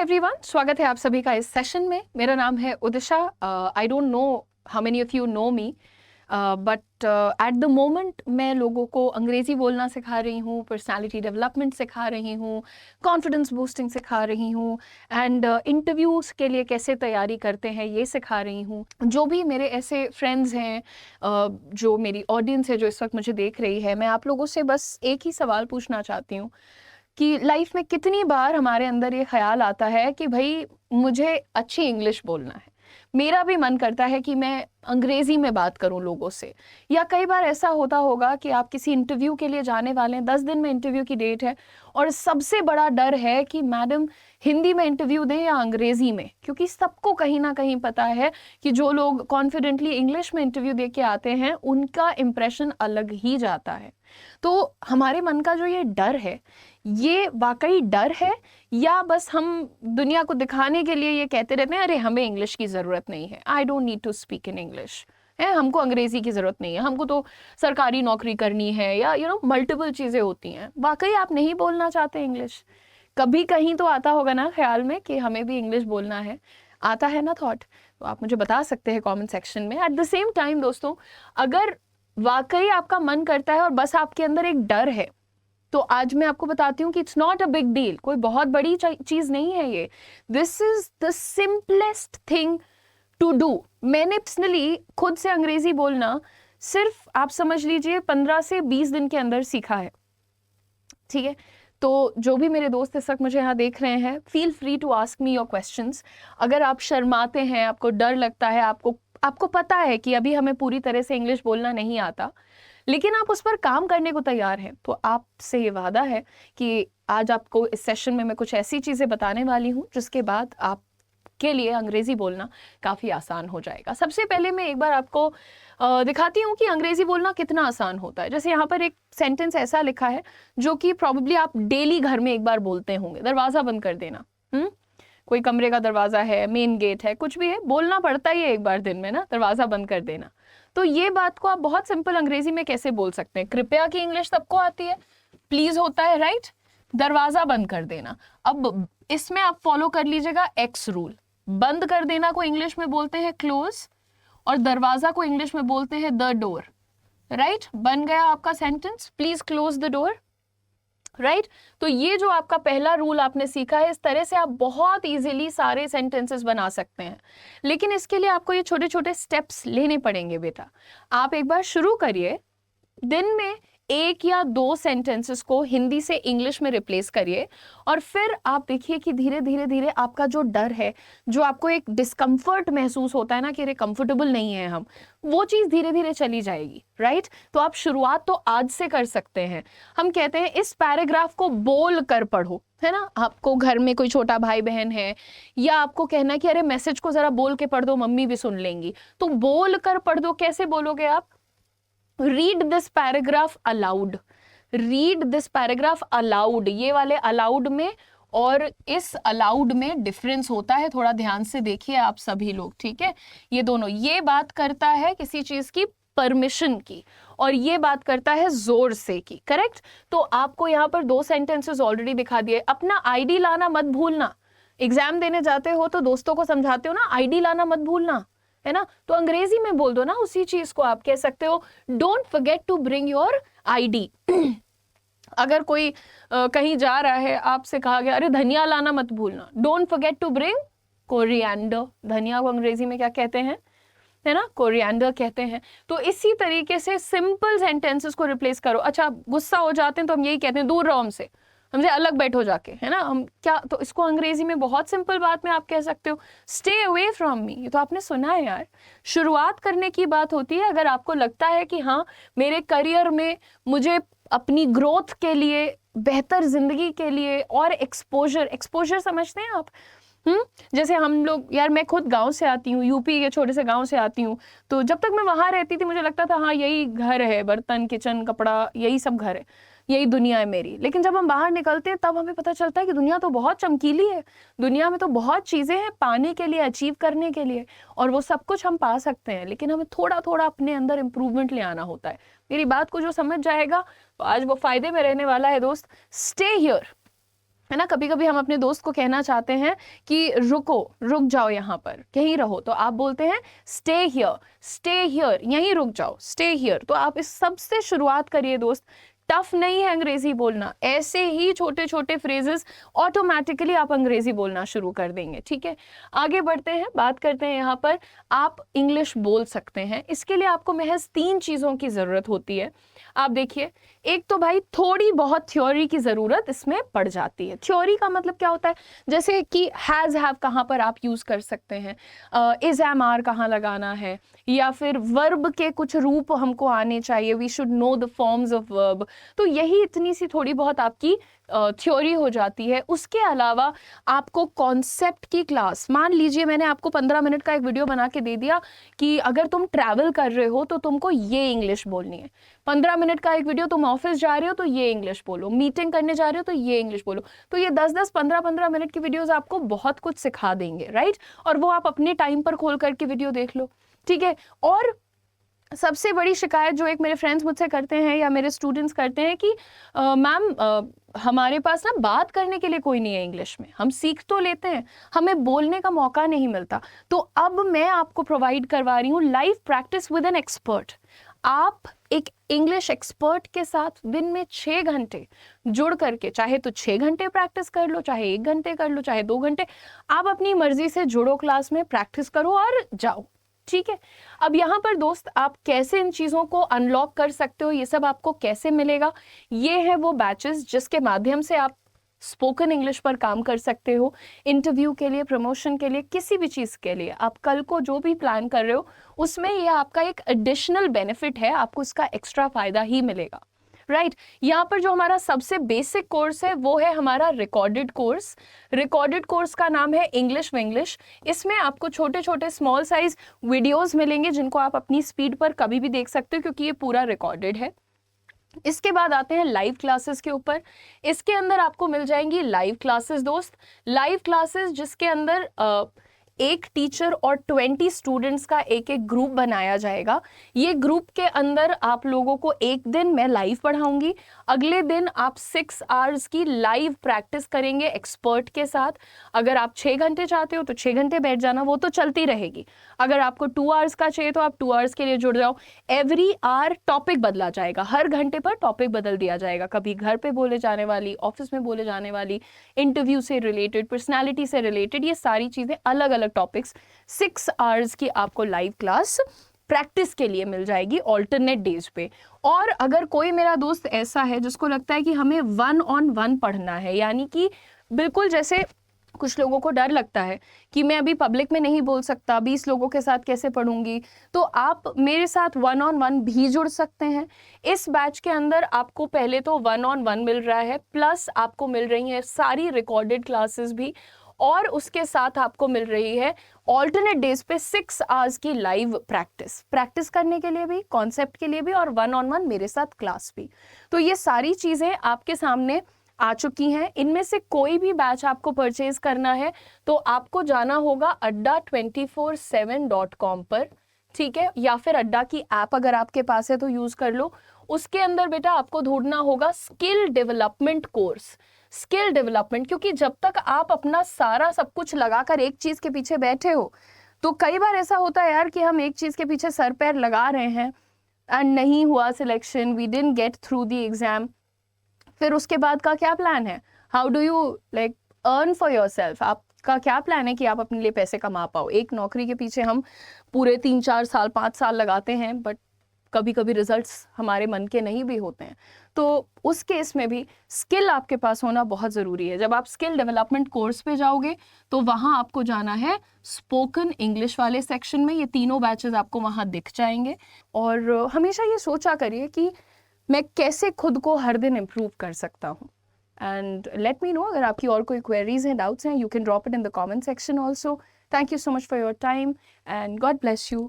Everyone, स्वागत है आप सभी का इस सेशन में। मेरा नाम है Udisha. I don't know how many of you know me, but at the moment मैं लोगों को अंग्रेज़ी बोलना सिखा रही हूँ, पर्सनालिटी डेवलपमेंट सिखा रही हूँ, कॉन्फिडेंस बूस्टिंग सिखा रही हूँ, एंड इंटरव्यूज़ के लिए कैसे तैयारी करते हैं ये सिखा रही हूँ। जो भी मेरे ऐसे फ्रेंड्स हैं, जो मेरी ऑडियंस है जो इस वक्त मुझे देख रही है, मैं आप लोगों से बस एक ही सवाल पूछना चाहती हूँ कि लाइफ में कितनी बार हमारे अंदर ये ख्याल आता है कि भाई मुझे अच्छी इंग्लिश बोलना है, मेरा भी मन करता है कि मैं अंग्रेजी में बात करूं लोगों से। या कई बार ऐसा होता होगा कि आप किसी इंटरव्यू के लिए जाने वाले हैं, 10 दिन में इंटरव्यू की डेट है और सबसे बड़ा डर है कि मैडम हिंदी में इंटरव्यू दें या अंग्रेजी में, क्योंकि सबको कहीं ना कहीं पता है कि जो लोग कॉन्फिडेंटली इंग्लिश में इंटरव्यू दे के आते हैं उनका इंप्रेशन अलग ही जाता है। तो हमारे मन का जो ये डर है, ये वाकई डर है या बस हम दुनिया को दिखाने के लिए ये कहते रहते हैं अरे हमें इंग्लिश की ज़रूरत नहीं है, I don't need to speak in English, है हमको अंग्रेज़ी की ज़रूरत नहीं है, हमको तो सरकारी नौकरी करनी है, या मल्टीपल चीज़ें होती हैं। वाकई आप नहीं बोलना चाहते इंग्लिश? कभी कहीं तो आता होगा ना ख्याल में कि हमें भी इंग्लिश बोलना है, आता है ना थॉट? तो आप मुझे बता सकते हैं कॉमेंट सेक्शन में। एट द सेम टाइम दोस्तों, अगर वाकई आपका मन करता है और बस आपके अंदर एक डर है, तो आज मैं आपको बताती हूँ कि it's not a big deal, कोई बहुत बड़ी चीज नहीं है ये। This is the simplest thing to do. मैंने पर्सनली खुद से अंग्रेजी बोलना सिर्फ आप समझ लीजिए 15 से 20 दिन के अंदर सीखा है, ठीक है? तो जो भी मेरे दोस्त इस वक्त मुझे यहाँ देख रहे हैं, feel free to ask me your questions. अगर आप शर्माते हैं, आपको डर लगता है, आपको पता है कि अभी हमें पूरी तरह से इंग्लिश बोलना नहीं आता, लेकिन आप उस पर काम करने को तैयार हैं, तो आपसे ये वादा है कि आज आपको इस सेशन में मैं कुछ ऐसी चीज़ें बताने वाली हूँ जिसके बाद आपके लिए अंग्रेज़ी बोलना काफ़ी आसान हो जाएगा। सबसे पहले मैं एक बार आपको दिखाती हूँ कि अंग्रेज़ी बोलना कितना आसान होता है। जैसे यहाँ पर एक सेंटेंस ऐसा लिखा है जो कि प्रॉब्ली आप डेली घर में एक बार बोलते होंगे, दरवाज़ा बंद कर देना। कोई कमरे का दरवाज़ा है, मेन गेट है, कुछ भी है, बोलना पड़ता ही है एक बार दिन में ना, दरवाज़ा बंद कर देना। तो ये बात को आप बहुत सिंपल अंग्रेजी में कैसे बोल सकते हैं? कृपया की इंग्लिश सबको आती है, प्लीज होता है, राइट? दरवाजा बंद कर देना। अब इसमें आप फॉलो कर लीजिएगा एक्स रूल। बंद कर देना को इंग्लिश में बोलते हैं क्लोज, और दरवाजा को इंग्लिश में बोलते हैं द डोर, राइट? बन गया आपका sentence, please close the door, right? तो ये जो आपका पहला रूल आपने सीखा है, इस तरह से आप बहुत इजीली सारे सेंटेंसेस बना सकते हैं। लेकिन इसके लिए आपको ये छोटे छोटे स्टेप्स लेने पड़ेंगे बेटा। आप एक बार शुरू करिए, दिन में 1 या 2 सेंटेंसेस को हिंदी से इंग्लिश में रिप्लेस करिए, और फिर आप देखिए कि धीरे धीरे धीरे आपका जो डर है, जो आपको एक डिस्कम्फर्ट महसूस होता है ना कि अरे कंफर्टेबल नहीं है हम, वो चीज़ धीरे धीरे चली जाएगी, राइट? तो आप शुरुआत तो आज से कर सकते हैं। हम कहते हैं इस पैराग्राफ को बोल कर पढ़ो, है ना? आपको घर में कोई छोटा भाई बहन है, या आपको कहना है कि अरे मैसेज को जरा बोल के पढ़ दो, मम्मी भी सुन लेंगी, तो बोल कर पढ़ दो। कैसे बोलोगे आप? Read this paragraph allowed, read this paragraph allowed. ये वाले अलाउड में और इस अलाउड में डिफरेंस होता है, थोड़ा ध्यान से देखिए आप सभी लोग, ठीक है? ये दोनों, ये बात करता है किसी चीज की परमिशन की, और ये बात करता है जोर से की, करेक्ट? तो आपको यहाँ पर 2 सेंटेंसेस ऑलरेडी दिखा दिए। अपना आईडी लाना मत भूलना। एग्जाम देने जाते हो तो दोस्तों को समझाते हो ना, आईडी लाना मत भूलना, है ना? तो अंग्रेजी में बोल दो ना उसी चीज को। आप कह सकते हो don't forget to bring your ID. अगर कोई कहीं जा रहा है, आपसे कहा गया अरे धनिया लाना मत भूलना, don't forget to bring coriander. धनिया को अंग्रेजी में क्या कहते हैं, है ना? कोरिएंडर कहते हैं। तो इसी तरीके से सिंपल सेंटेंसेस को रिप्लेस करो। अच्छा, गुस्सा हो जाते हैं तो हम यही कहते हैं दूर रहो हमसे, हमसे अलग बैठो जाके, है ना? हम क्या, तो इसको अंग्रेजी में बहुत सिंपल बात में आप कह सकते हो स्टे अवे फ्रॉम मी। ये तो आपने सुना है यार। शुरुआत करने की बात होती है। अगर आपको लगता है कि हाँ मेरे करियर में मुझे अपनी ग्रोथ के लिए, बेहतर जिंदगी के लिए और एक्सपोजर समझते हैं आप? जैसे हम लोग, यार मैं खुद गांव से आती हूँ, यूपी के छोटे से गांव से आती हूँ, तो जब तक मैं वहां रहती थी मुझे लगता था हाँ यही घर है, बर्तन, किचन, कपड़ा, यही सब घर है, यही दुनिया है मेरी। लेकिन जब हम बाहर निकलते हैं तब हमें पता चलता है कि दुनिया तो बहुत चमकीली है, दुनिया में तो बहुत चीजें हैं पाने के लिए, अचीव करने के लिए, और वो सब कुछ हम पा सकते हैं, लेकिन हमें थोड़ा थोड़ा अपने अंदर इंप्रूवमेंट ले आना होता है। मेरी बात को जो समझ जाएगा तो आज वो फायदे में रहने वाला है दोस्त। स्टे हियर, है ना, कभी कभी हम अपने दोस्त को कहना चाहते हैं कि रुक जाओ यहाँ पर, यहीं रहो, तो आप बोलते हैं स्टे हियर, यहीं रुक जाओ, स्टे हियर। तो आप इस सब से शुरुआत करिए दोस्त। टफ नहीं है अंग्रेजी बोलना, ऐसे ही छोटे छोटे फ्रेजेस ऑटोमेटिकली आप अंग्रेजी बोलना शुरू कर देंगे। ठीक है, आगे बढ़ते हैं, बात करते हैं यहाँ पर आप इंग्लिश बोल सकते हैं। इसके लिए आपको महज 3 चीज़ों की ज़रूरत होती है। आप देखिए, एक तो भाई थोड़ी बहुत थ्योरी की ज़रूरत इसमें पड़ जाती है। थ्योरी का मतलब क्या होता है, जैसे कि हैज़ हैव कहाँ पर आप यूज़ कर सकते हैं, इज़ एम आर कहाँ लगाना है, या फिर वर्ब के कुछ रूप हमको आने चाहिए, we should know the forms of verb. तो यही इतनी सी थोड़ी बहुत आपकी थ्योरी हो जाती है। उसके अलावा आपको कॉन्सेप्ट की क्लास, मान लीजिए मैंने आपको 15 मिनट का एक वीडियो बना के दे दिया कि अगर तुम ट्रैवल कर रहे हो तो तुमको ये इंग्लिश बोलनी है। 15 मिनट का एक वीडियो, तुम ऑफिस जा रहे हो तो ये इंग्लिश बोलो, मीटिंग करने जा रहे हो तो ये इंग्लिश बोलो। तो ये 10-10, 15-15 मिनट की वीडियोस आपको बहुत कुछ सिखा देंगे, राइट। और वो आप अपने टाइम पर खोल करके वीडियो देख लो, ठीक है। और सबसे बड़ी शिकायत जो एक मेरे फ्रेंड्स मुझसे करते हैं या मेरे स्टूडेंट्स करते हैं कि मैम हमारे पास ना बात करने के लिए कोई नहीं है इंग्लिश में, हम सीख तो लेते हैं, हमें बोलने का मौका नहीं मिलता। तो अब मैं आपको प्रोवाइड करवा रही हूँ live practice with an expert. आप एक इंग्लिश एक्सपर्ट के साथ दिन में 6 घंटे जुड़ करके, चाहे तो 6 घंटे प्रैक्टिस कर लो, चाहे 1 घंटे कर लो, चाहे 2 घंटे, आप अपनी मर्जी से जुड़ो, क्लास में प्रैक्टिस करो और जाओ। ठीक है, अब यहाँ पर दोस्त आप कैसे इन चीज़ों को अनलॉक कर सकते हो, ये सब आपको कैसे मिलेगा, ये है वो बैचेस जिसके माध्यम से आप स्पोकन इंग्लिश पर काम कर सकते हो। इंटरव्यू के लिए, प्रमोशन के लिए, किसी भी चीज़ के लिए आप कल को जो भी प्लान कर रहे हो उसमें ये आपका एक एडिशनल बेनिफिट है, आपको इसका एक्स्ट्रा फायदा ही मिलेगा, राइट। यहाँ पर जो हमारा सबसे बेसिक कोर्स है वो है हमारा रिकॉर्डेड कोर्स। रिकॉर्डेड कोर्स का नाम है इंग्लिश विंग्लिश। इसमें आपको छोटे छोटे स्मॉल साइज वीडियोस मिलेंगे जिनको आप अपनी स्पीड पर कभी भी देख सकते हो, क्योंकि ये पूरा रिकॉर्डेड है। इसके बाद आते हैं लाइव क्लासेस के ऊपर। इसके अंदर आपको मिल जाएंगी लाइव क्लासेस दोस्त, लाइव क्लासेस जिसके अंदर एक टीचर और 20 स्टूडेंट्स का एक एक ग्रुप बनाया जाएगा। ये ग्रुप के अंदर आप लोगों को एक दिन मैं लाइव पढ़ाऊंगी, अगले दिन आप 6 आवर्स की लाइव प्रैक्टिस करेंगे एक्सपर्ट के साथ। अगर आप 6 घंटे चाहते हो तो 6 घंटे बैठ जाना, वो तो चलती रहेगी। अगर आपको 2 आवर्स का चाहिए तो आप 2 आवर्स के लिए जुड़ जाओ। एवरी आवर टॉपिक बदला जाएगा, हर घंटे पर टॉपिक बदल दिया जाएगा, कभी घर पे बोले जाने वाली, ऑफिस में बोले जाने वाली, इंटरव्यू से रिलेटेड, पर्सनैलिटी से रिलेटेड, ये सारी चीज़ें अलग अलग टॉपिक्स 6 आवर्स की आपको लाइव क्लास प्रैक्टिस के लिए मिल जाएगी ऑल्टरनेट डेज पे। और अगर कोई मेरा दोस्त ऐसा है जिसको लगता है कि हमें 1-on-1 पढ़ना है, यानी कि बिल्कुल जैसे कुछ लोगों को डर लगता है कि मैं अभी पब्लिक में नहीं बोल सकता, 20 लोगों के साथ कैसे पढ़ूंगी, तो आप मेरे साथ 1-on-1 भी जुड़ सकते हैं। इस बैच के अंदर आपको पहले तो 1-on-1 मिल रहा है, प्लस आपको मिल रही है सारी रिकॉर्डेड क्लासेस भी, और उसके साथ आपको मिल रही है ऑल्टरनेट डेज पे 6 आवर्स की लाइव प्रैक्टिस करने के लिए भी, कॉन्सेप्ट के लिए भी, और 1-on-1 मेरे साथ क्लास भी। तो ये सारी चीज़ें आपके सामने आ चुकी हैं। इनमें से कोई भी बैच आपको परचेज करना है तो आपको जाना होगा adda247.com पर, ठीक है, या फिर अड्डा की ऐप अगर आपके पास है तो यूज़ कर लो। उसके अंदर बेटा आपको ढूंढना होगा skill development course, skill development, क्योंकि जब तक आप अपना सारा सब कुछ लगाकर एक चीज़ के पीछे बैठे हो तो कई बार ऐसा होता है यार कि हम एक चीज़ के पीछे सर पैर लगा रहे हैं एंड नहीं हुआ selection, we didn't get through the exam. फिर उसके बाद का क्या प्लान है, how do you like earn for your self, आपका क्या प्लान है कि आप अपने लिए पैसे कमा पाओ। एक नौकरी के पीछे हम पूरे 3-4 साल 5 साल लगाते हैं, बट कभी कभी रिजल्ट्स हमारे मन के नहीं भी होते हैं। तो उस केस में भी स्किल आपके पास होना बहुत ज़रूरी है। जब आप स्किल डेवलपमेंट कोर्स पे जाओगे तो वहाँ आपको जाना है स्पोकन इंग्लिश वाले सेक्शन में, ये तीनों बैचेस आपको वहाँ दिख जाएंगे। और हमेशा ये सोचा करिए कि मैं कैसे खुद को हर दिन इम्प्रूव कर सकता हूँ। एंड लेट मी नो अगर आपकी और कोई क्वेरीज हैं, डाउट्स हैं, you can drop it in the comment section also. Thank you so much for your time and God bless you.